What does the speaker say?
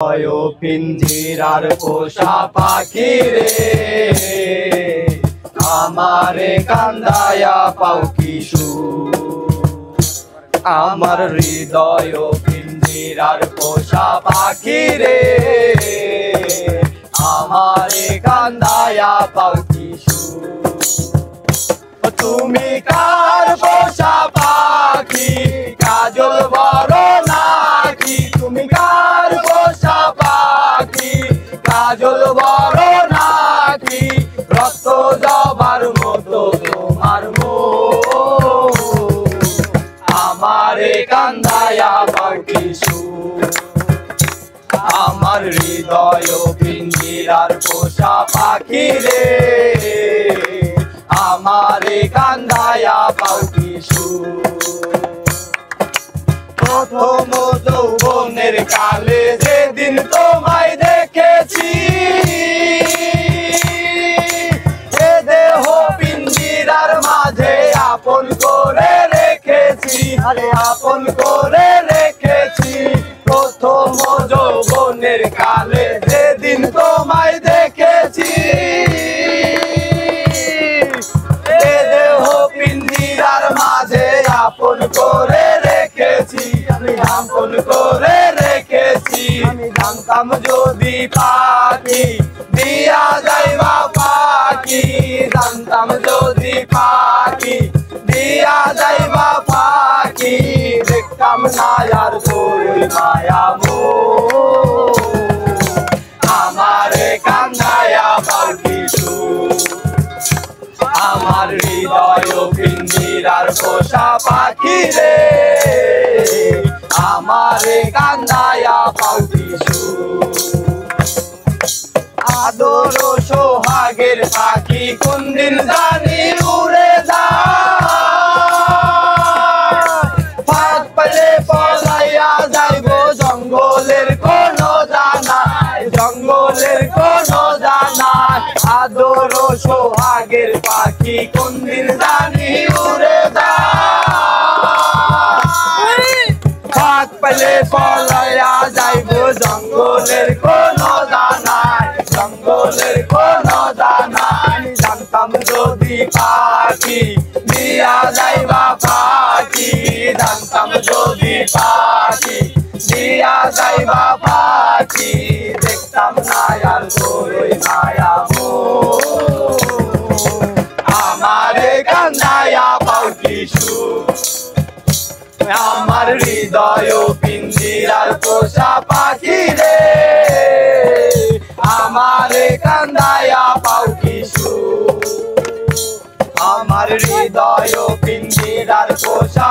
পিঞ্জিরার পোষা পাখি রে আমারে কান্দায়া পাও কি সুখ। আমার হৃদয় পিঞ্জিরার পোষা পাখি রে আমারে কান্দায়া পাও কি সুখ। তুমি কার পোষা পাখি কাজল বড় নাকি? তুমি কার পোষা পাখি কাজল বড় নাকি? রক্ত জবার মতো তোমার মুখ আমারে কান্দায়া পাও কি সুখ। আমার হৃদয় পিঞ্জিরার পোষা পাখি রে আমারে কান্দায়া পাও কি সুখ। প্রথম যৌবনের কালে যেদিন তোমায় দেখেছি এ দেহ পিঞ্জিরার মাঝে আপন করে রেখেছি, আরে আপন করে রেখেছি। প্রথম যৌবনের কালে যেদিন তোমায় দেখেছি এ দেহ পিঞ্জিরার মাঝে আপন করে রেখেছি, আমি আপন করে রেখেছি। আমি জানতাম যদি পাখি দিয়া যাইবা পাখি, জানতাম যদি পাখি দিয়া যাইবা পাখি, দেখতাম না আর তোর মায়া মোহ আমারে কান্দায়া পাও কি সুখ। আমার হৃদয় পিঞ্জিরার পোষা পাখি রে আমারে কান্দায়া পাও কি সুখ। আদর সোহাগের পাখি কোন দিন জানি উড়ে যায়, ফাঁক পেলে পলাইয়া যাইব জঙ্গলের কোন জানায়, জঙ্গলের কোন জানায়। আদর সোহাগের পাখি কোন দিন জানি উড়ে যায়, ফাঁক পেলে পলাইয়া যাইব জঙ্গলের কোন জানায়, জঙ্গলের কোন জানায়। জানতাম যদি পাখি দিয়া যাইবা পাখি, জানতাম যদি পাখি দিয়া যাইবা পাখি, দেখতাম না আর তোর মায়া মোহ আমারে কান্দায়া পাও কি সুখ। আমার হৃদয় পিঞ্জিরার পোষা পাখি রে আমারে কান্দায়া পাও কি সুখ। আমার হৃদয় পিঞ্জিরার পোষা